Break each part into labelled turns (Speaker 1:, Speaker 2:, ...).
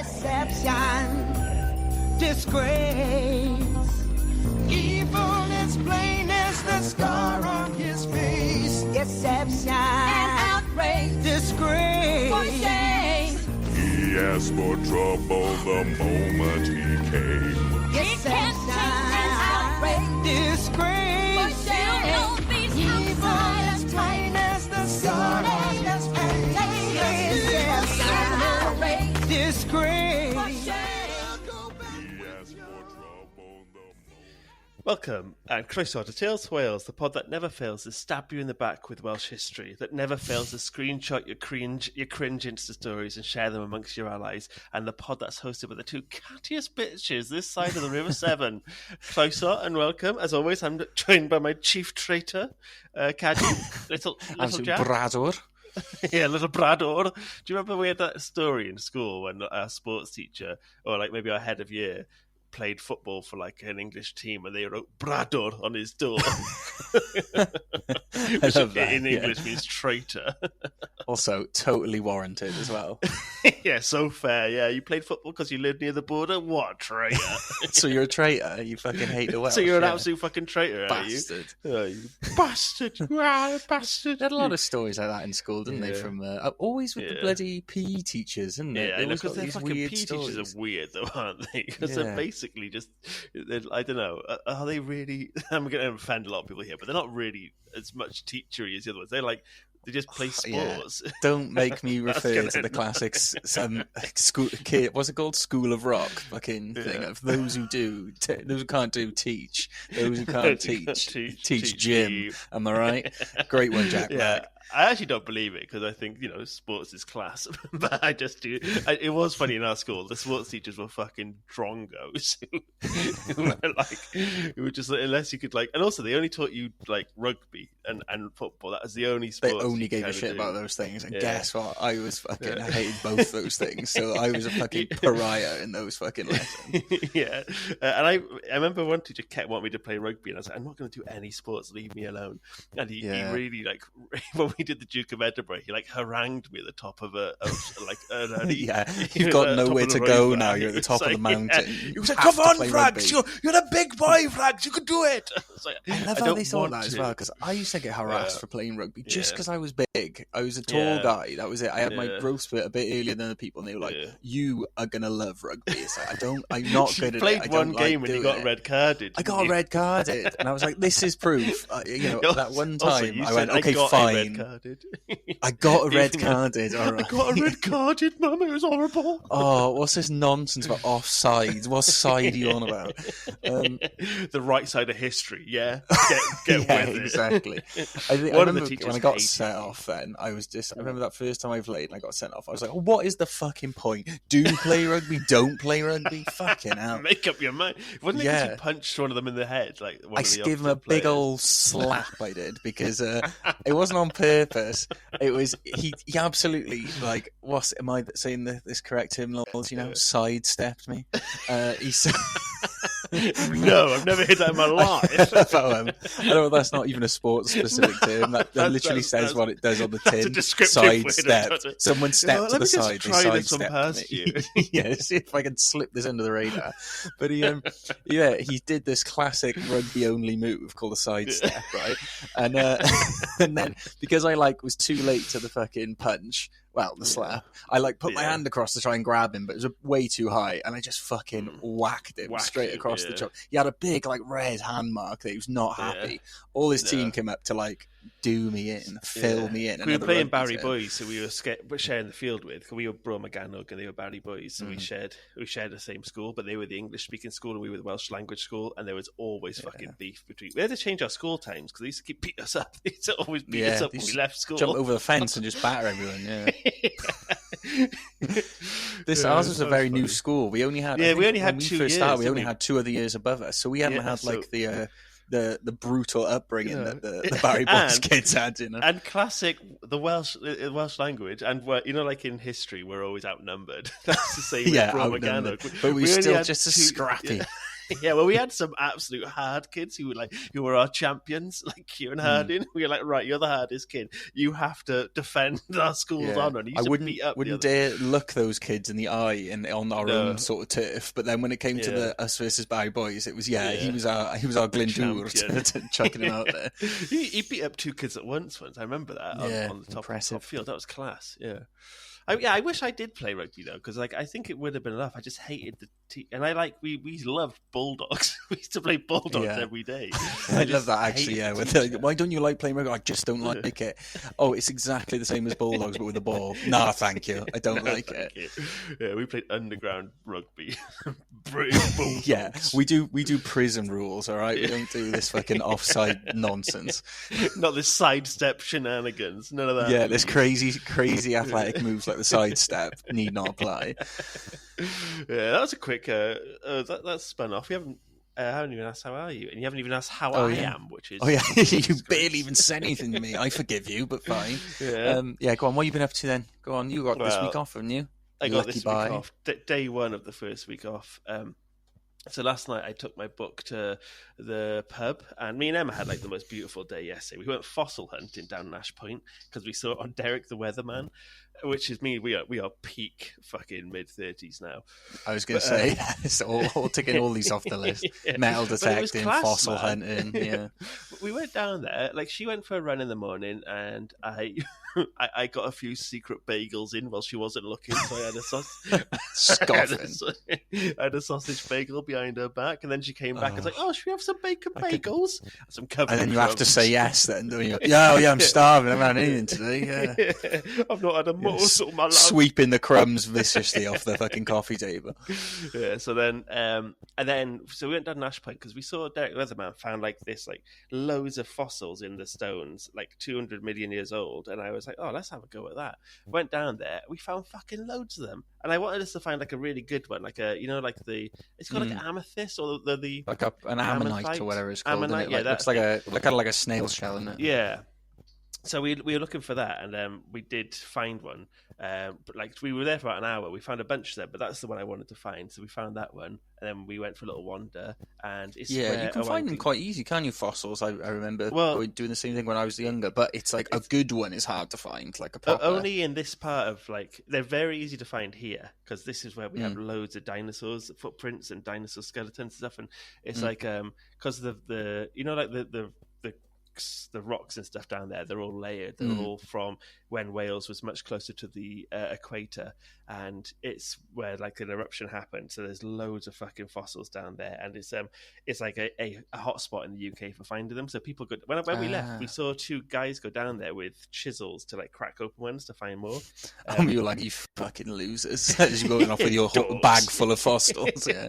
Speaker 1: Deception, disgrace. Evil is plain as the scar on his face. Deception and outrage, disgrace. For shame.
Speaker 2: He asked for trouble the moment he came.
Speaker 1: Deception and outrage, disgrace. For shame. Evil is plain as the scar on his face. Deception and outrage, disgrace.
Speaker 3: Welcome, and Croeso to Tales for Wales, the pod that never fails to stab you in the back with Welsh history, that never fails to screenshot your cringe Insta stories and share them amongst your allies, and the pod that's hosted by the two cattiest bitches this side of the River Severn. Croeso, and welcome. As always, I'm joined by my chief traitor, Caddy, little Jack.
Speaker 4: Brador.
Speaker 3: Yeah, little Brador. Do you remember we had that story in school when our sports teacher, or like maybe our head of year, played football for like an English team and they wrote Brador on his door? Which in English means traitor.
Speaker 4: Also totally warranted as well.
Speaker 3: Yeah, so fair. Yeah, you played football because you lived near the border? What a traitor.
Speaker 4: So you're a traitor? You fucking hate the Welsh?
Speaker 3: So you're an absolute fucking traitor,
Speaker 4: bastard.
Speaker 3: Are you? Oh, you bastard. You are a bastard.
Speaker 4: They had a lot of stories like that in school, didn't they? From always with the bloody PE teachers, isn't it?
Speaker 3: Yeah, because their fucking PE teachers are weird though, aren't they? Because they're basically just, I don't know, are they really, I'm going to offend a lot of people here, but they're not really as much teachery as the other ones. They're like, they just play sports.
Speaker 4: Yeah. Don't make me refer to the classics. School, what's it called? School of Rock fucking thing of those who do, those who can't do teach, those who can't teach gym. Am I right? Great one, Jack.
Speaker 3: Yeah. I actually don't believe it because I think, sports is class. But I just do. It was funny in our school. The sports teachers were fucking drongos who were just unless you could and also they only taught you rugby and football. That was the only sport.
Speaker 4: They only gave a shit about those things. And guess what? I hated both those things. So I was a fucking pariah in those fucking lessons.
Speaker 3: Yeah. And I remember one teacher kept wanting me to play rugby and I was like, I'm not going to do any sports. Leave me alone. And he really when we did the Duke of Edinburgh, he harangued me at the top of
Speaker 4: you've got nowhere to go now. You're at the top of the mountain.
Speaker 3: He was like, "Come on, Frags! You're a big boy, Frags. You can do it."
Speaker 4: I love how they thought that as well, because I used to get harassed for playing rugby just because I was big. I was a tall guy. That was it. I had my growth spurt a bit earlier than the people, and they were like, "You are gonna love rugby." It's like I'm not good at it.
Speaker 3: Played one game and you got red carded.
Speaker 4: I got red carded, and I was like, "This is proof." That one time I went, "Okay, fine." I got a red carded. All right.
Speaker 3: I got a red carded, Mum. It was horrible.
Speaker 4: Oh, what's this nonsense about offside? What side are you on about?
Speaker 3: The right side of history. Yeah, get with it.
Speaker 4: Exactly. I remember when I got sent off. Then I was just. I remember that first time I played and I got sent off. I was like, "What is the fucking point? Do play rugby? Don't play rugby? Fucking hell!
Speaker 3: Make up your mind." Wasn't it because you punched one of them in the head?
Speaker 4: I gave him a big old slap. I did because it wasn't on purpose. It was he absolutely am I saying this correct terminology now? Sidestepped me. He said,
Speaker 3: "No, I've never heard that in my life."
Speaker 4: I know that's not even a sports specific term. That literally says what it does on the tin. Sidestep. Someone stepped to the side. They sidestepped me. Yeah, see if I can slip this under the radar. But he did this classic rugby only move called a sidestep, right? And then because I was too late to the fucking punch, the slap, I put my hand across to try and grab him, but it was way too high, and I just fucking whacked him straight across the chop. He had a big red hand mark that he was not happy. All his team came up to do me in, fill me in.
Speaker 3: We were playing Barry Boys, so we were sharing the field with. We were Bro McGannog and they were Barry Boys, so we shared the same school, but they were the English speaking school and we were the Welsh language school, and there was always fucking beef between. We had to change our school times because they used to keep beating us up. They used to always beat us up when we left school.
Speaker 4: Jump over the fence and just batter everyone. Yeah. Ours was a very new school. We only had 2 years. We only had 2 other years above us, so we hadn't had the brutal upbringing that the Barry Boys kids had,
Speaker 3: And classic the Welsh language, and in history we're always outnumbered. That's the same with Bro McGannog.
Speaker 4: But we still just as scrappy.
Speaker 3: Yeah, well, we had some absolute hard kids who were our champions, like Kieran Harding. We were like, right, you're the hardest kid. You have to defend our school's honour. And
Speaker 4: I wouldn't dare look those kids in the eye on our own sort of turf. But then when it came to the us versus Barry boys, it was he was our Glyndŵr chucking him out there.
Speaker 3: He beat up 2 kids at once. I remember that on the top field. That was class. Yeah. I wish I did play rugby though, because I think it would have been enough. I just hated the team, and we loved bulldogs. We used to play bulldogs every day.
Speaker 4: I love that actually. Yeah, why don't you like playing rugby? I just don't like it. Oh, it's exactly the same as bulldogs, but with a ball. Nah, thank you. I don't like it.
Speaker 3: Yeah, we played underground rugby.
Speaker 4: Yeah, we do prison rules. All right, we don't do this fucking offside nonsense.
Speaker 3: Not this sidestep shenanigans. None of that.
Speaker 4: Yeah, this crazy athletic moves like the sidestep need not apply.
Speaker 3: Yeah, that was a quick. That's spun off. We haven't even asked how are you, and you haven't even asked how I am, which is
Speaker 4: you barely even said anything to me. I forgive you, but fine. Yeah, go on. What have you been up to then? Go on. You got this week off, haven't you?
Speaker 3: I got this week off. Day one of the first week off. So last night I took my book to the pub, and me and Emma had the most beautiful day yesterday. We went fossil hunting down Nash Point because we saw it on Derek the Weatherman, which is me. We are peak fucking mid-30s now.
Speaker 4: I was going to say, it's all ticking all these off the list. Yeah. Metal detecting, class, fossil hunting. Yeah.
Speaker 3: We went down there. She went for a run in the morning, and I got a few secret bagels in while she wasn't looking, so I had a I had a sausage bagel behind her back, and then she came back and was like, "Oh, should we have some bacon bagels?" Some covered.
Speaker 4: And then you have to say yes. Then don't you? Yeah, I'm starving. I haven't had anything today.
Speaker 3: Yeah. I've not had a morsel in my life.
Speaker 4: Sweeping the crumbs viciously off the fucking coffee table.
Speaker 3: Yeah. So then, so we went down Nash Point because we saw Derek Weatherman found this loads of fossils in the stones, 200 million years old, and I was like, oh, let's have a go at that. Went down there, we found fucking loads of them, and I wanted us to find a really good one, it's called amethyst or the
Speaker 4: an ammonite or whatever it's called.
Speaker 3: Ammonite,
Speaker 4: it looks kind of like a snail shell, isn't it?
Speaker 3: Yeah. So we were looking for that, and we did find one. But we were there for about an hour. We found a bunch there, but that's the one I wanted to find. So we found that one, and then we went for a little wander. And it's
Speaker 4: you can find them quite easy, can't you? Fossils. I remember doing the same thing when I was younger, but it's a good one is hard to find, a proper.
Speaker 3: Only in this part of they're very easy to find here because this is where we have loads of dinosaurs footprints and dinosaur skeletons and stuff, and it's because of the the rocks and stuff down there, they're all layered. They're all from when Wales was much closer to the equator, and it's where an eruption happened. So there's loads of fucking fossils down there, and it's a hotspot in the UK for finding them. So people go when we left, we saw 2 guys go down there with chisels to crack open ones to find more.
Speaker 4: You were you fucking losers as you're going off with your bag full of fossils. Yeah.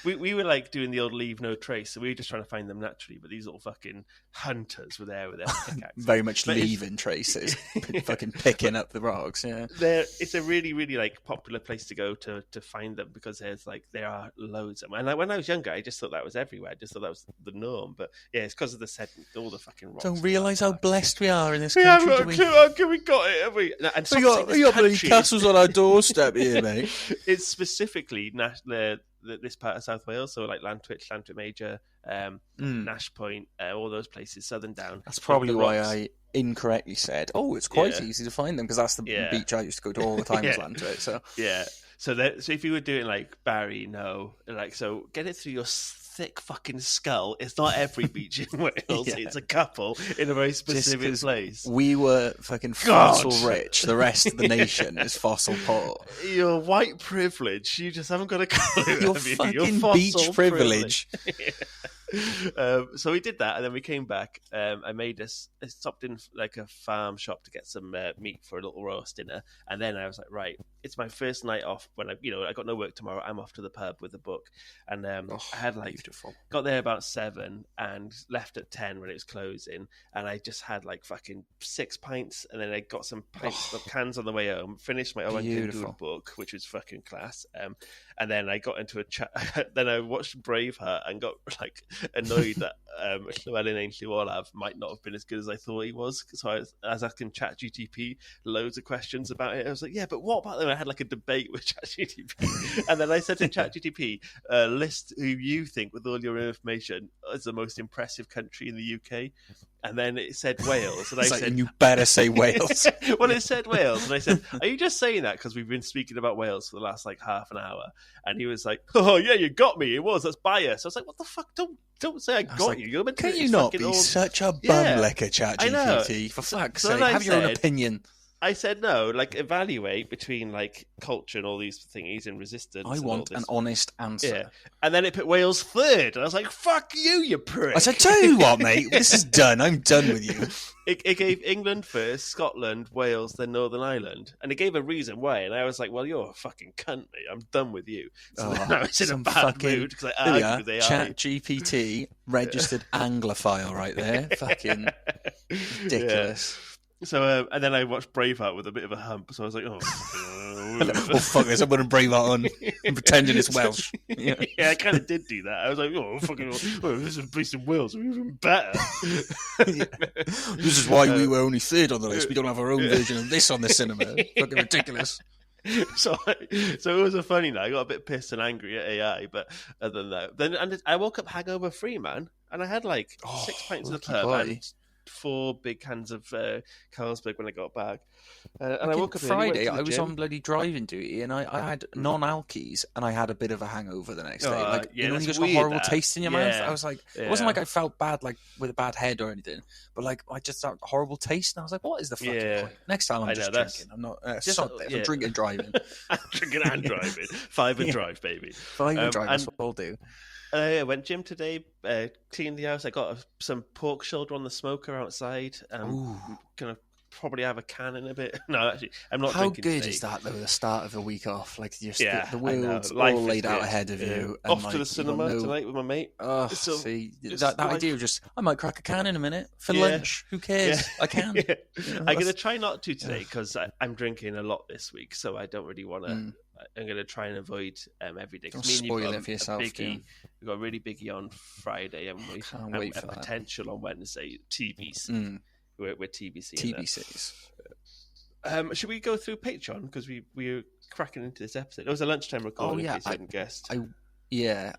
Speaker 3: We were doing the old leave no trace, so we were just trying to find them naturally. But these little fucking hunters were there with their pickaxes.
Speaker 4: Very much leaving traces, fucking picking up the rocks. Yeah,
Speaker 3: it's a really, really popular place to go to find them because there's there are loads of them. And when I was younger, I just thought that was everywhere. I just thought that was the norm. But yeah, it's because of the sediment, all the fucking rocks.
Speaker 4: Don't realise how blessed we are in this
Speaker 3: country.
Speaker 4: We
Speaker 3: haven't got a clue how good we got it, have we? And
Speaker 4: we got bloody castles on our doorstep here, mate.
Speaker 3: It's specifically this part of South Wales, so Lantwich, Llantwit Major, Nash Point, all those places, Southern Down.
Speaker 4: That's probably why I incorrectly said, "Oh, it's quite easy to find them," because that's the beach I used to go to all the time. Was Llantwit, so
Speaker 3: yeah. So if you were doing Barry, no, so get it through your thick fucking skull. It's not every beach in Wales. It's a couple in a very specific place.
Speaker 4: We were fucking fossil rich. The rest of the nation is fossil poor.
Speaker 3: Your white privilege. You just haven't got a clue.
Speaker 4: Your fucking beach privilege.
Speaker 3: So we did that, and then we came back. I stopped in a farm shop to get some meat for a little roast dinner, and then I was like, right, it's my first night off. When I got no work tomorrow, I'm off to the pub with the book, and I had
Speaker 4: beautiful.
Speaker 3: Got there about 7 and left at 10 when it was closing, and I just had fucking 6 pints, and then I got some cans on the way home. Finished my Owen Glyndŵr book, which was fucking class. And then I got into a chat. Then I watched Braveheart and got annoyed that Llewellyn Ainsley Olaf might not have been as good as I thought he was. So I was asking ChatGPT loads of questions about it. I was like, yeah, but what about them? I had like a debate with ChatGPT. And then I said to ChatGPT, list who you think, with all your information, is the most impressive country in the UK. And then it said Wales. And I said,
Speaker 4: you better say Wales.
Speaker 3: Well, it said Wales. And I said, are you just saying that because we've been speaking about Wales for the last like half an hour? And he was like, oh, yeah, you got me. It was. That's bias. I was like, what the fuck? Don't say I got you. You're
Speaker 4: can you not be such a bum-licker, ChatGPT? For fuck's sake, have your own opinion.
Speaker 3: I said no, like evaluate between like culture and all these thingies and resistance.
Speaker 4: I want an honest answer.
Speaker 3: Yeah. And then it put Wales third. And I was like, fuck you prick.
Speaker 4: I said, tell you what, mate, this is done. I'm done with you.
Speaker 3: It gave England first, Scotland, Wales, then Northern Ireland. And it gave a reason why. And I was like, well, you're a fucking cunt, mate. I'm done with you. So then I was in a bad mood because I argued with AI.
Speaker 4: ChatGPT, registered Anglophile right there. Fucking ridiculous.
Speaker 3: Yeah. So, and then I watched Braveheart with a bit of a hump, so I was like, oh
Speaker 4: fuck this, I'm going to Braveheart on and pretending it's Welsh.
Speaker 3: Yeah, I kind of did do that. I was like, this is based in Wales, even better.
Speaker 4: This is why we were only third on the list. We don't have our own version of this on the cinema. Fucking ridiculous.
Speaker 3: So it was a funny night. I got a bit pissed and angry at AI, but other than that, I woke up hangover free, man, and I had like 6 pints of the pub and 4 big cans of Carlsberg when I got back. And I woke up
Speaker 4: Friday. I was on bloody driving duty, and I had non-alkies, and I had a bit of a hangover the next day. Like you just got a horrible taste in your mouth. I was like, it wasn't like I felt bad, like with a bad head or anything, but like I just had a horrible taste, and I was like, what is the fucking point? Next time I'm just drinking. I'm not. I'm drinking and driving.
Speaker 3: Drinking and driving. 5 and drive, baby.
Speaker 4: 5 and drive. That's what I'll do.
Speaker 3: I went gym today, cleaned the house. I got some pork shoulder on the smoker outside. Gonna probably have a can in a bit. No, actually, I'm not.
Speaker 4: How good is that though? The start of a week off, like just the world's all laid out ahead of you. And
Speaker 3: off to the cinema tonight with my mate.
Speaker 4: Oh, see that idea of just I might crack a can in a minute for lunch. Who cares? I can.
Speaker 3: I'm gonna try not to today because I'm drinking a lot this week, so I don't really want to. I'm going to try and avoid every day.
Speaker 4: Don't spoil it for yourself.
Speaker 3: We've got a really biggie on Friday, and we
Speaker 4: can't wait for
Speaker 3: potential on Wednesday. TBC. We're TBC.
Speaker 4: TBCs.
Speaker 3: Should we go through Patreon because we're cracking into this episode? It was a lunchtime recording. In case you hadn't guessed.
Speaker 4: I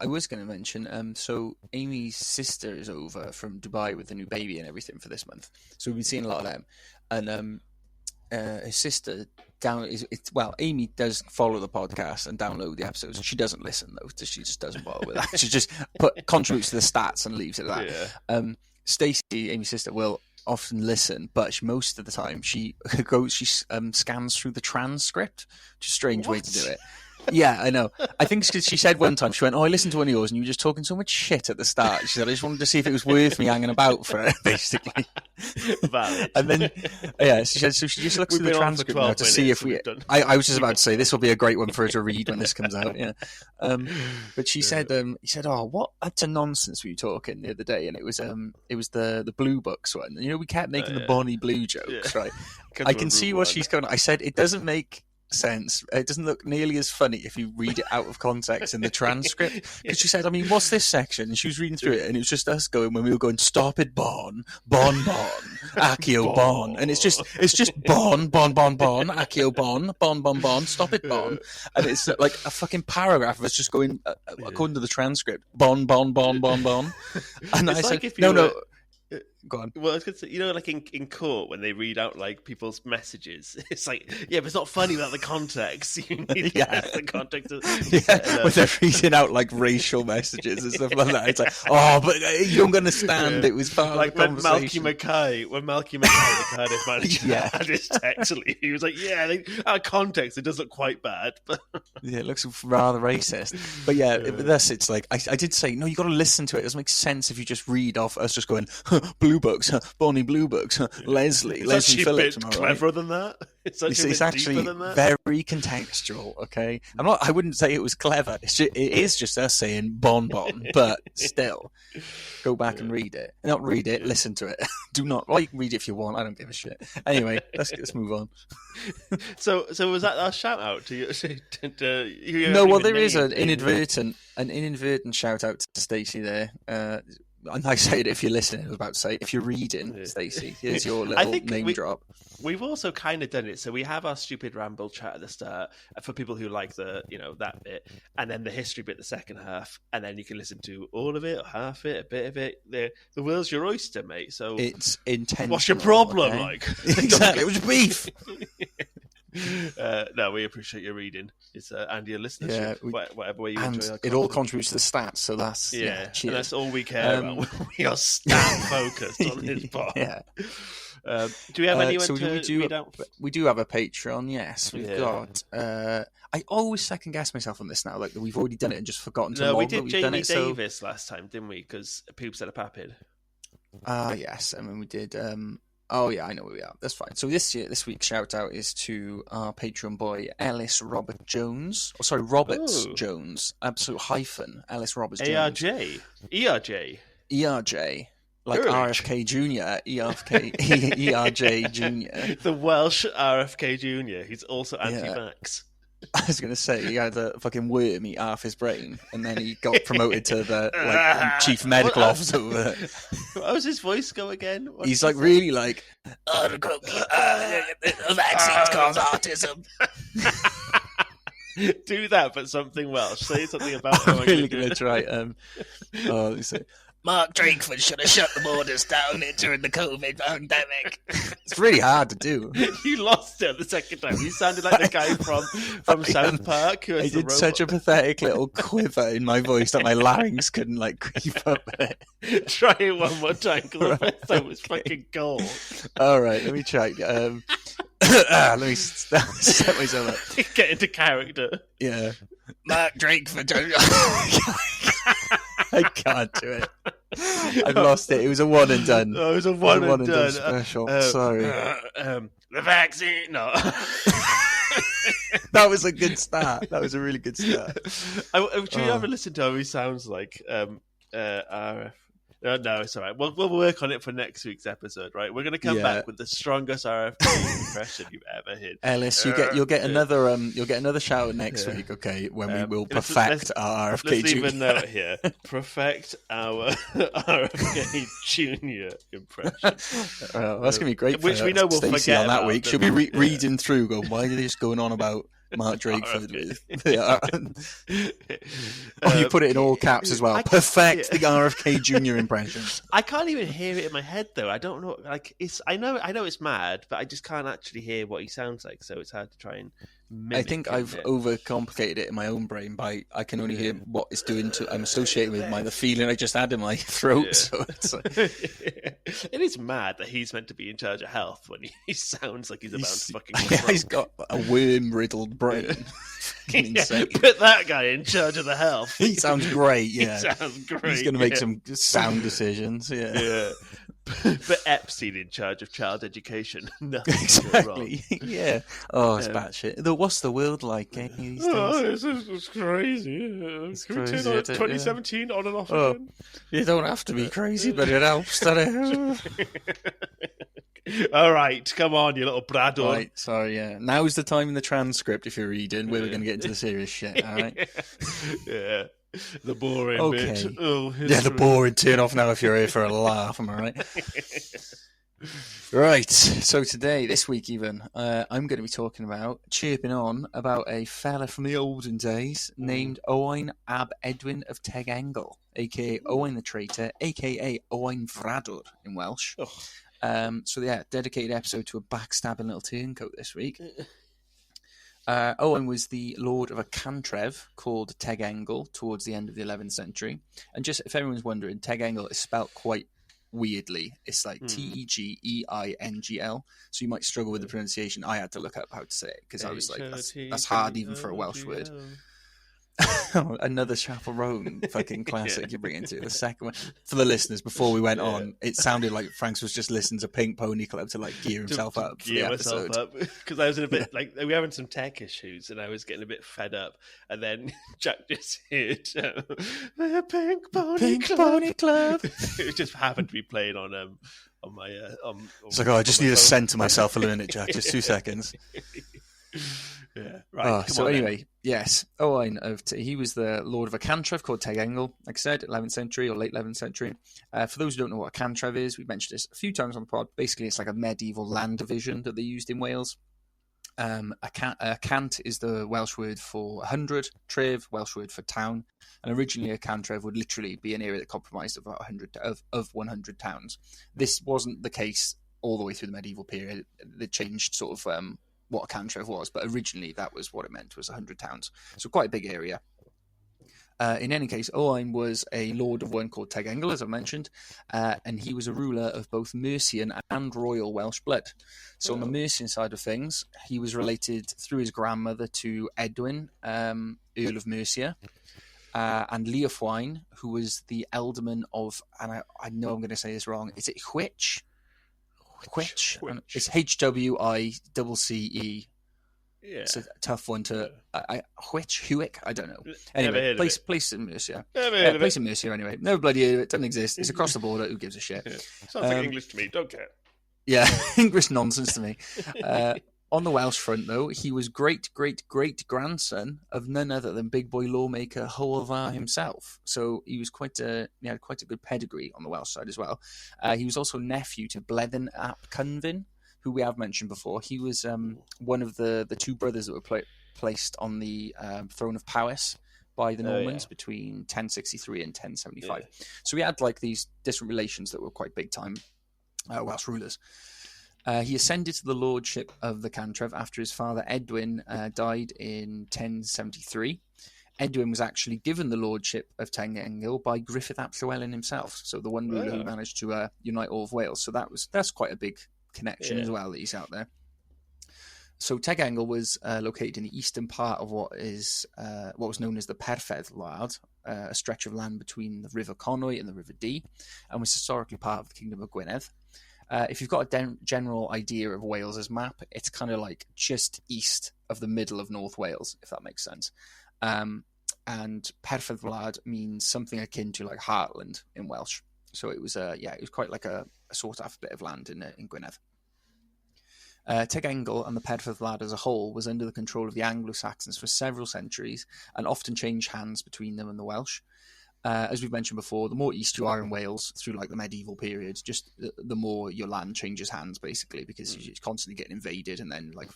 Speaker 4: was going to mention. So Amy's sister is over from Dubai with a new baby and everything for this month. So we've been seeing a lot of them, and his sister Amy does follow the podcast and download the episodes. She doesn't listen though. She just doesn't bother with that. She just contributes to the stats and leaves it at that. Yeah. Stacey, Amy's sister, will often listen, but most of the time she scans through the transcript, which is a strange way to do it. Yeah, I know. I think she said one time, she went, I listened to one of yours and you were just talking so much shit at the start. She said, I just wanted to see if it was worth me hanging about for it, basically.
Speaker 3: Valid.
Speaker 4: And then, she said, so she just looks through the transcript now to see if I was just about to say, this will be a great one for her to read when this comes out, yeah. But she said, he said, what utter nonsense were you talking the other day? And it was the Blue Books one. You know, we kept making the Bonnie Blue jokes, right? I can see what she's going on. I said, it doesn't make sense. It doesn't look nearly as funny if you read it out of context in the transcript. Because she said, what's this section? And she was reading through it, and it was just us going when we were going, stop it, Bon, Accio Bon, and it's just Bon, Accio Bon, stop it, Bon, and it's like a fucking paragraph of us just going according to the transcript, Bon, and I said, no. Go on.
Speaker 3: Well, I was going to say, like in court when they read out like people's messages, it's like, but it's not funny without the context. You need the context.
Speaker 4: When they're reading out like racial messages and stuff like that, it's like, but you don't understand. It was part
Speaker 3: like
Speaker 4: of the conversation.
Speaker 3: When Malky Mackay, the Cardiff manager, had his text, he was like, out of context, it does look quite bad, but
Speaker 4: it looks rather racist. But with us, it's like I did say, no, you got to listen to it. It doesn't make sense if you just read off us just going. Blue Books, Bonnie Blue Books, Leslie Phillips.
Speaker 3: It's cleverer than that. It's
Speaker 4: actually very contextual. Okay, I wouldn't say it was clever. It is just us saying bon, but still, go back and read it. Not read it, listen to it. Do not. Well, you can read it if you want. I don't give a shit. Anyway, let's move on.
Speaker 3: So was that our shout out to you?
Speaker 4: No, well, there is an inadvertent shout out to Stacey there. And I say it if you're listening. I was about to say, if you're reading, Stacey, here's your little name drop.
Speaker 3: We've also kind of done it. So we have our stupid ramble chat at the start for people who like that bit, and then the history bit, the second half, and then you can listen to all of it or half it, a bit of it. The world's your oyster, mate. So
Speaker 4: it's intentional.
Speaker 3: What's your problem,
Speaker 4: okay?
Speaker 3: like?
Speaker 4: Exactly, it was beef.
Speaker 3: No, we appreciate your reading. It's and your listenership, whatever way you enjoy.
Speaker 4: It all contributes to the stats, so that's cheers.
Speaker 3: And that's all we care about. We are stat focused on this part.
Speaker 4: Yeah.
Speaker 3: Do we have anyone to read out?
Speaker 4: We do have a Patreon. Yes, we've got. I always second guess myself on this now. Like we've already done it and just forgotten to.
Speaker 3: No, we did Jamie Davis last time, didn't we? Because Poop said a papid.
Speaker 4: Yes. I mean, we did. Oh yeah, I know where we are. That's fine. So this week's shout out is to our Patreon boy Ellis Robert Jones. Oh, sorry, Roberts Jones. Absolute hyphen. Ellis Roberts Jones. ERJ. Like RFK Jr. ERJ Jr.
Speaker 3: The Welsh RFK Jr. He's also anti-vax.
Speaker 4: I was going to say, he had a fucking worm eat half his brain, and then he got promoted to the chief medical officer.
Speaker 3: What was his voice go again?
Speaker 4: He's like really like, vaccines cause autism.
Speaker 3: Do that, but something Welsh. Say something about.
Speaker 4: I'm really going to try. Let me say. Mark Drakeford should have shut the borders down during the COVID pandemic. It's really hard to do.
Speaker 3: You lost it the second time. You sounded like the guy from South Park. Who
Speaker 4: I did such a pathetic little quiver in my voice that my larynx couldn't keep up with it.
Speaker 3: Try it one more time, because the first time was fucking gold.
Speaker 4: All right, let me try. Let me set myself up.
Speaker 3: Get into character.
Speaker 4: Yeah. Mark Drakeford. I can't do it. I've lost it. It was a one and done.
Speaker 3: Oh, it was a one and done
Speaker 4: special. Sorry.
Speaker 3: The vaccine. No.
Speaker 4: That was a good start. That was a really good start.
Speaker 3: Should you ever listen to how he sounds like RF? No, it's all right. We'll work on it for next week's episode, right? We're going to come back with the strongest RFK impression you've ever heard.
Speaker 4: Ellis, you'll get another shout next week, okay? When we will perfect our RFK
Speaker 3: Let's
Speaker 4: Jr.
Speaker 3: leave a note here. Perfect our RFK Jr. impression.
Speaker 4: That's going to be great.
Speaker 3: Which we know we'll
Speaker 4: Stacey
Speaker 3: forget
Speaker 4: on that week. She'll be reading through, going, "Why are they just going on about Mark Drakeford with?" You put it in all caps as well. Perfect the RFK Jr. impression.
Speaker 3: I can't even hear it in my head though. I don't know. Like I know it's mad, but I just can't actually hear what he sounds like. So it's hard to try and mimic.
Speaker 4: I think I've overcomplicated it in my own brain by I can only hear what it's doing to. I'm associated with the feeling I just had in my throat. Yeah. So it's like...
Speaker 3: It is mad that he's meant to be in charge of health when he sounds like he's about to fucking.
Speaker 4: He's got a worm-riddled brain.
Speaker 3: Put that guy in charge of the health.
Speaker 4: He sounds great. Yeah,
Speaker 3: he sounds great.
Speaker 4: He's going to make some sound decisions. Yeah.
Speaker 3: But Epstein in charge of child education.
Speaker 4: Exactly. Yeah. Oh, it's batshit. What's the world like? These days?
Speaker 3: It's crazy.
Speaker 4: It's
Speaker 3: Can we
Speaker 4: crazy,
Speaker 3: turn 2017 on and off again?
Speaker 4: You don't have to be crazy, but it helps.
Speaker 3: All right, come on, you little Brador.
Speaker 4: Right, sorry, yeah. Now's the time in the transcript, if you're reading, where we're going to get into the serious shit, all right?
Speaker 3: Yeah. The boring bit. Oh,
Speaker 4: the boring. Turn off now if you're here for a laugh, am I right? Right, so this week even, I'm going to be talking chirping on about a fella from the olden days named Owain ab Edwin of Tegangle, a.k.a. Owain the Traitor, a.k.a. Owain Vrador in Welsh. Dedicated episode to a backstabbing little turncoat this week. Owain was the lord of a cantrev called Tegangle towards the end of the 11th century. And just if everyone's wondering, Tegangle is spelt quite weirdly. It's like Tegeingl. So you might struggle with the pronunciation. I had to look up how to say it because I was like, that's hard even for a Welsh word. Another Chaperone fucking classic you bring into the second one. For the listeners, before we went on, it sounded like Franks was just listening to Pink Pony Club to like gear himself up.
Speaker 3: Gear myself up because I was in a bit like we were having some tech issues and I was getting a bit fed up. And then Jack just heard the Pink Pony Club. It just happened to be playing on my.
Speaker 4: It's like, I just need to center myself a minute, Jack. Just 2 seconds.
Speaker 3: Yeah. Right.
Speaker 4: So anyway, yes, Owain he was the lord of a cantrev called Tegengel, like I said, 11th century or late 11th century. For those who don't know what a cantrev is, we've mentioned this a few times on the pod. Basically, it's like a medieval land division that they used in Wales. A cant is the Welsh word for 100, trev, Welsh word for town, and originally a cantrev would literally be an area that comprised of 100 towns. This wasn't the case all the way through the medieval period. They changed sort of what a cantrev was, but originally that was what it meant, was 100 towns. So quite a big area. In any case, Owain was a lord of one called Tegengel, as I mentioned, and he was a ruler of both Mercian and royal Welsh blood. So on the Mercian side of things, he was related through his grandmother to Edwin, Earl of Mercia, and Leofwine, who was the eldorman of, and I know I'm going to say this wrong, is it Hwich? Hwich. It's HWICCE.
Speaker 3: Yeah.
Speaker 4: It's a tough one to. Hwich, I don't know. Anyway, place in Mercia. Place in Mercia, anyway. Never bloody heard of it. Doesn't exist. It's across the border. Who gives a shit?
Speaker 3: Yeah. Sounds like English to me. Don't care.
Speaker 4: Yeah, English nonsense to me. On the Welsh front, though, he was great-great-great-grandson of none other than big boy lawmaker Hywel himself. So he was he had quite a good pedigree on the Welsh side as well. He was also nephew to Bleddyn ap Cynfyn, who we have mentioned before. He was one of the two brothers that were placed on the throne of Powys by the Normans between 1063 and 1075. Yeah. So we had like these different relations that were quite big time Welsh rulers. He ascended to the lordship of the cantrev after his father Edwin died in 1073. Edwin was actually given the lordship of Tegengel by Griffith ap Llywelyn himself, so the one ruler who managed to unite all of Wales. So that's quite a big connection as well that he's out there. So Tegengel was located in the eastern part of what was known as the Perfedd Wlad, a stretch of land between the River Conwy and the River Dee, and was historically part of the Kingdom of Gwynedd. If you've got a general idea of Wales's map, it's kind of like just east of the middle of North Wales, if that makes sense. And Perfedd Wlad means something akin to like Heartland in Welsh. So it was it was quite like a sought after bit of land in Gwynedd. Tegengel and the Perfedd Wlad as a whole was under the control of the Anglo-Saxons for several centuries and often changed hands between them and the Welsh. As we've mentioned before, the more east you are in Wales through like the medieval period, just the more your land changes hands, basically, because you're constantly getting invaded and then like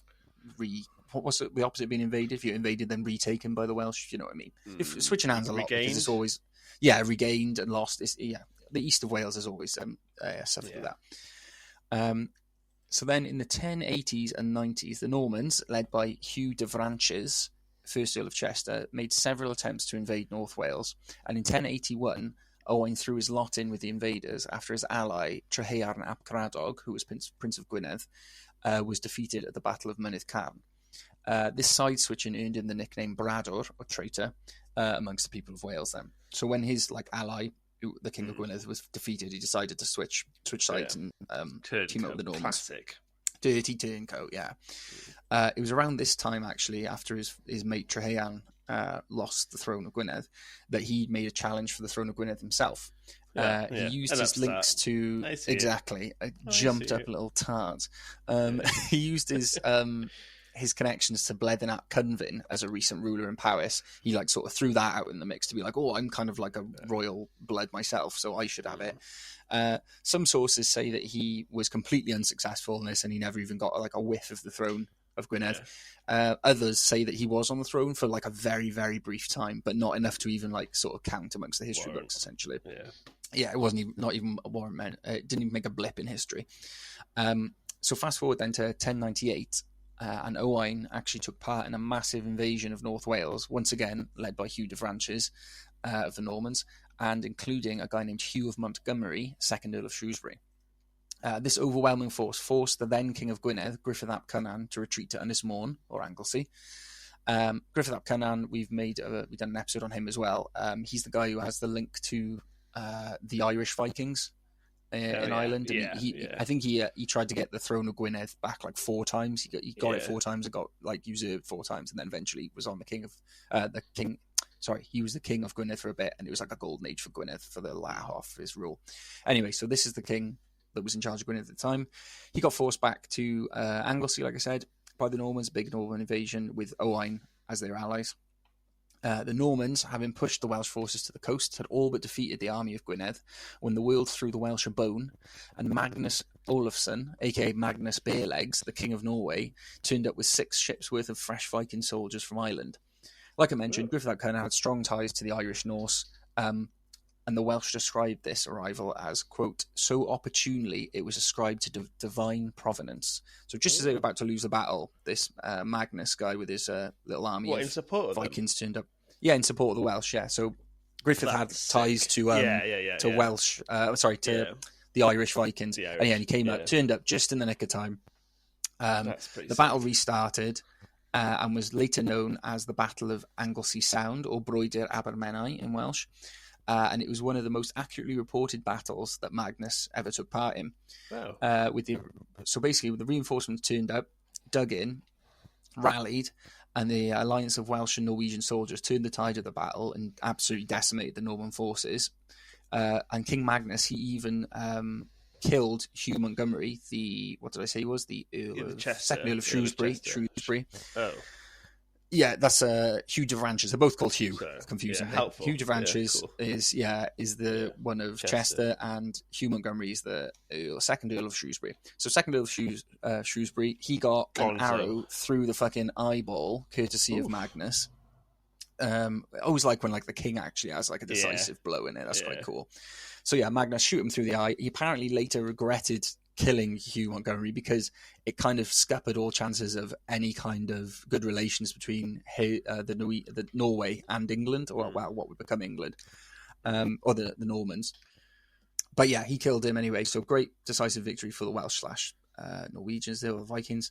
Speaker 4: what's the opposite of being invaded? If you're invaded, then retaken by the Welsh, you know what I mean? If switching hands a lot, because it's always regained and lost. The east of Wales is always stuff like that. So then in the 1080s and 90s, the Normans, led by Hugh de Franches, first Earl of Chester, made several attempts to invade North Wales, and in 1081, Owain threw his lot in with the invaders after his ally, Trehearn ap Cradog, who was Prince of Gwynedd, was defeated at the Battle of Mynydd Carn. This side switching earned him the nickname Bradwr, or traitor, amongst the people of Wales then. So when his ally, the King of Gwynedd, was defeated, he decided to switch sides and team up with the Normans.
Speaker 3: Classic.
Speaker 4: Dirty turncoat, yeah. It was around this time, actually, after his mate Trehearn lost the throne of Gwynedd, that he made a challenge for the throne of Gwynedd himself. He used his links to... Exactly. I jumped up a little tart. He used his connections to Bleddyn ap Cynfyn as a recent ruler in Powys. He like sort of threw that out in the mix to be like, oh, I'm kind of like a royal blood myself, so I should have it. Some sources say that he was completely unsuccessful in this and he never even got like a whiff of the throne of Gwynedd. Others say that he was on the throne for like a very, very brief time, but not enough to even like sort of count amongst the history books, essentially. It wasn't not even a warrant meant. It didn't even make a blip in history. So fast forward then to 1098. And Owain actually took part in a massive invasion of North Wales, once again led by Hugh de Franches of the Normans, and including a guy named Hugh of Montgomery, 2nd Earl of Shrewsbury. This overwhelming force forced the then King of Gwynedd, Griffith ap Cynan, to retreat to Ynys Môn, or Anglesey. Griffith ap Cynan, we've done an episode on him as well. He's the guy who has the link to the Irish Vikings in Ireland. And I think he tried to get the throne of Gwynedd back like 4 times. He got it 4 times and got like usurped 4 times, and then eventually was on the king. Sorry, he was the king of Gwynedd for a bit, and it was like a golden age for Gwynedd for the latter half of his rule. Anyway, so this is the king that was in charge of Gwynedd at the time. He got forced back to Anglesey, like I said, by the Normans, big Norman invasion with Owain as their allies. The Normans, having pushed the Welsh forces to the coast, had all but defeated the army of Gwynedd when the world threw the Welsh a bone, and Magnus Olafsson, aka Magnus Barelegs, the king of Norway, turned up with 6 ships worth of fresh Viking soldiers from Ireland. Like I mentioned, Griffith ap Cynan had strong ties to the Irish Norse, and the Welsh described this arrival as, quote, so opportunely it was ascribed to divine provenance. So just as they were about to lose the battle, this Magnus guy with his little army
Speaker 3: in support of
Speaker 4: Vikings turned up. Yeah, in support of the Welsh, yeah. So Griffith had ties to Welsh, the Irish Vikings. And he came up, turned up just in the nick of time. The battle restarted. And was later known as the Battle of Anglesey Sound, or Broidir Abermennau in Welsh. And it was one of the most accurately reported battles that Magnus ever took part in.
Speaker 3: Wow.
Speaker 4: So basically, the reinforcements turned up, dug in, rallied, and the alliance of Welsh and Norwegian soldiers turned the tide of the battle and absolutely decimated the Norman forces. And King Magnus, he even killed Hugh Montgomery, the second Earl of Shrewsbury.
Speaker 3: Oh.
Speaker 4: Yeah, that's Hugh de Ranches. They're both called Hugh. Confusing.
Speaker 3: Yeah,
Speaker 4: Hugh de Ranches is the one of Chester, and Hugh Montgomery is the second Earl of Shrewsbury. So second Earl of Shrewsbury, he got an arrow through the fucking eyeball, courtesy of Magnus. I always like when like the king actually has like a decisive blow in it. That's quite cool. So yeah, Magnus shoot him through the eye. He apparently later regretted killing Hugh Montgomery because it kind of scuppered all chances of any kind of good relations between the Norway and England, or what would become England, or the Normans. But yeah, he killed him anyway. So great decisive victory for the Welsh / Norwegians, the Vikings.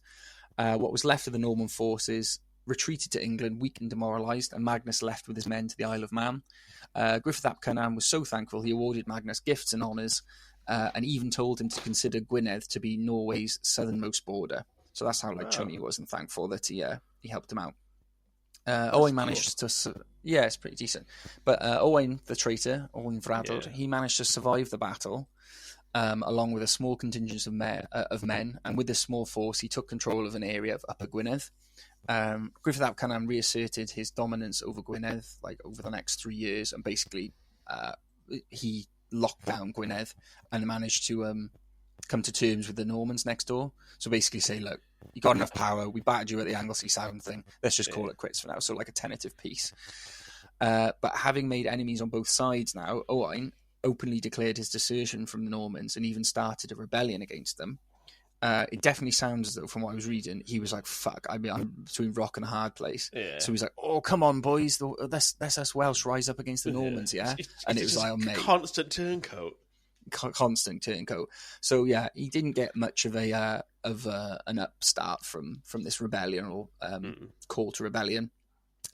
Speaker 4: What was left of the Norman forces retreated to England, weak and demoralised, and Magnus left with his men to the Isle of Man. Griffith ap Cynan was so thankful he awarded Magnus gifts and honours, and even told him to consider Gwynedd to be Norway's southernmost border. So that's how chummy he was and thankful that he helped him out. Owain managed to... Yeah, it's pretty decent. But Owain, the traitor, Owain Vrador, he managed to survive the battle, along with a small contingent of men, and with this small force, he took control of an area of Upper Gwynedd. Griffith ap Cynan reasserted his dominance over Gwynedd over the next 3 years, and basically he locked down Gwynedd and managed to come to terms with the Normans next door. So basically say, look, you got enough power, we battered you at the Anglesey Sound thing, let's just call it quits for now. So like a tentative peace. But having made enemies on both sides now, Owain openly declared his desertion from the Normans and even started a rebellion against them. It definitely sounds as though, from what I was reading, he was like, fuck, I'm between rock and a hard place. Yeah. So he's like, oh, come on, boys, let's us Welsh rise up against the Normans, yeah? And it was like, oh, mate.
Speaker 3: Constant turncoat.
Speaker 4: Constant turncoat. So, yeah, he didn't get much of an upstart from this rebellion or call to rebellion.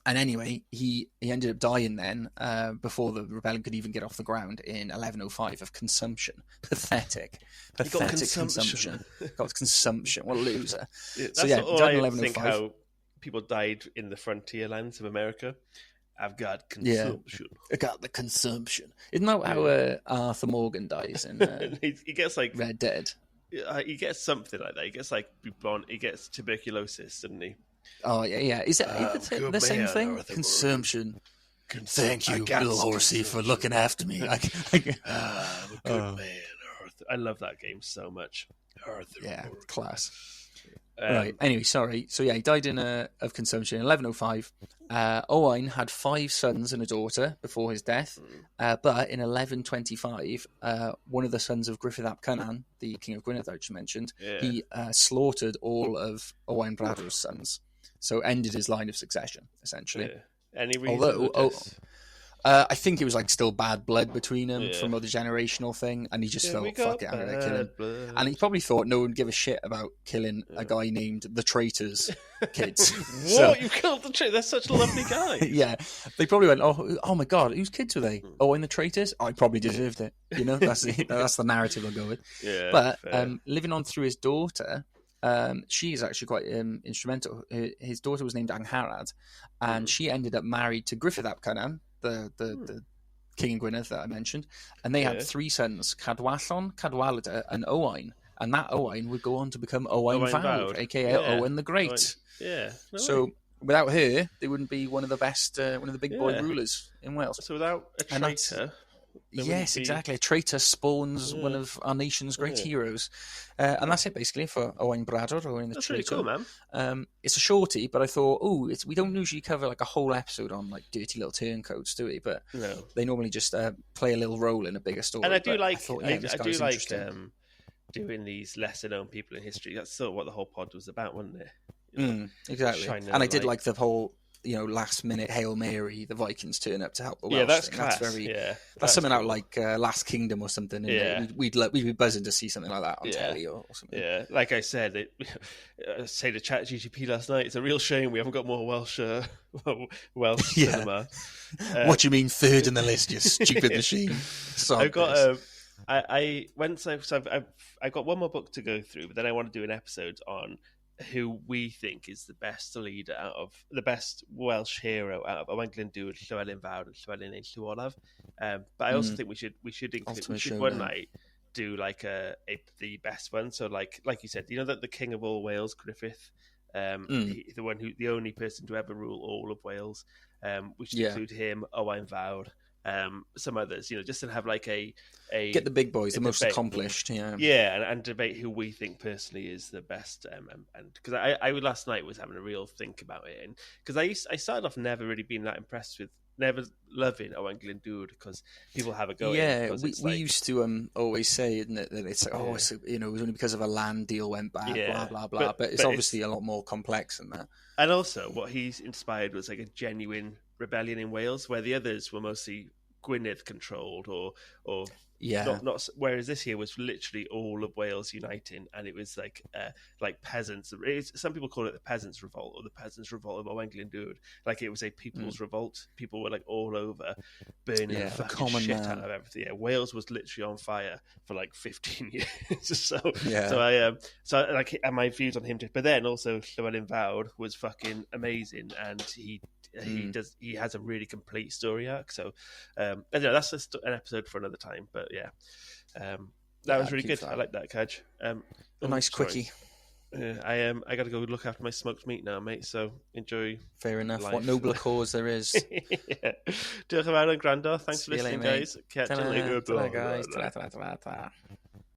Speaker 4: And anyway, he ended up dying then before the rebellion could even get off the ground in 1105 of consumption. Pathetic consumption. Got consumption. What a loser.
Speaker 3: Yeah, that's he died in 1105. Think how people died in the frontier lands of America. I've got consumption.
Speaker 4: Yeah, I got the consumption. Isn't that how Arthur Morgan dies in
Speaker 3: he gets like
Speaker 4: Red Dead?
Speaker 3: He gets something like that. He gets like he gets tuberculosis, doesn't he?
Speaker 4: Oh yeah. Is it the same thing?
Speaker 3: Arthur
Speaker 4: Consumption. Thank you, little horsey, for looking after me. I'm a good
Speaker 3: man, Arthur. I love that game so much. Arthur.
Speaker 4: Yeah, class. Right. Anyway, sorry. So yeah, he died of consumption in 1105. Owain had 5 sons and a daughter before his death. But in 1125, one of the sons of Griffith ap Cynan, the king of Gwynedd I just mentioned, he slaughtered all of Owain Vrador's sons. So ended his line of succession, essentially.
Speaker 3: Yeah. Any reason?
Speaker 4: I think it was like still bad blood between them from the generational thing, and he just felt, fuck it, I'm going to kill him.
Speaker 3: Blood.
Speaker 4: And he probably thought no one would give a shit about killing a guy named the Traitors kids.
Speaker 3: What? So, you killed the Traitors? They're such a lovely guy.
Speaker 4: Yeah. They probably went, oh my God, whose kids were they? Oh, and the Traitors? I probably deserved it. You know, that's the narrative I'll go with.
Speaker 3: Yeah,
Speaker 4: but living on through his daughter, she is actually quite instrumental. His daughter was named Angharad, and she ended up married to Griffith ap Cynan, the King and Gwynedd that I mentioned, and they had 3 sons: Cadwallon, Cadwaladr, and Owain. And that Owain would go on to become Owain Fawr, aka Owen the Great.
Speaker 3: Yeah.
Speaker 4: So without her, they wouldn't be one of the best, one of the big boy rulers in Wales.
Speaker 3: So without a traitor.
Speaker 4: Yes, exactly. A traitor spawns one of our nation's great heroes. And that's it, basically, for Owain Bradwr, Owain the
Speaker 3: That's
Speaker 4: Traitor.
Speaker 3: really cool, man.
Speaker 4: It's a shorty, but I thought, we don't usually cover like a whole episode on like dirty little turncoats, do we? But they normally just play a little role in a bigger story.
Speaker 3: And I do like, doing these lesser-known people in history. That's sort of what the whole pod was about, wasn't it?
Speaker 4: Exactly. And I did like the whole... last minute Hail Mary, the Vikings turn up to help the Welsh.
Speaker 3: Yeah, that's
Speaker 4: thing.
Speaker 3: class.
Speaker 4: That's something out like Last Kingdom or something. We'd be buzzing to see something like that on telly or something.
Speaker 3: Yeah, like I said, say to ChatGPT last night, it's a real shame we haven't got more Welsh cinema.
Speaker 4: What do you mean third in the list, you stupid machine?
Speaker 3: I've got I got one more book to go through, but then I want to do an episode on who we think is the best leader out of the best Welsh hero out of Owain Glyndŵr, Llywelyn Fawr, and Llywelyn ein Llywolaf. But I also think we should one night do like the best one. So like you said, that the King of all Wales, Griffith, the only person to ever rule all of Wales. We should include him, Owain Fawr. Some others, just to have like a
Speaker 4: get the big boys, the most accomplished,
Speaker 3: and debate who we think personally is the best. And because I last night was having a real think about it, and because I started off never really being that impressed with, never loving Owain Glyndŵr because people have a go.
Speaker 4: Yeah, we used to always say, isn't it, that it's like, it was only because of a land deal went bad, blah blah blah. But it's obviously a lot more complex than that.
Speaker 3: And also, what he's inspired was like a genuine rebellion in Wales, where the others were mostly Gwynedd controlled or not, whereas this here was literally all of Wales uniting, and it was like peasants. Some people call it the Peasants' Revolt or the Peasants' Revolt of Owain Glyndŵr. Like it was a people's revolt. People were like all over burning the fucking shit out of everything. Yeah, Wales was literally on fire for like 15 years. And my views on him, but then also Llywelyn Fawr was fucking amazing, and he has a really complete story arc. So that's just an episode for another time, but that was really good. I like that, Kaj.
Speaker 4: A nice quickie.
Speaker 3: I got to go look after my smoked meat now, mate, so enjoy.
Speaker 4: Fair enough. Life. What nobler cause there is.
Speaker 3: Diolch yn fawr yn gwrando. Thanks for listening, guys. Catch you later.
Speaker 4: Guys.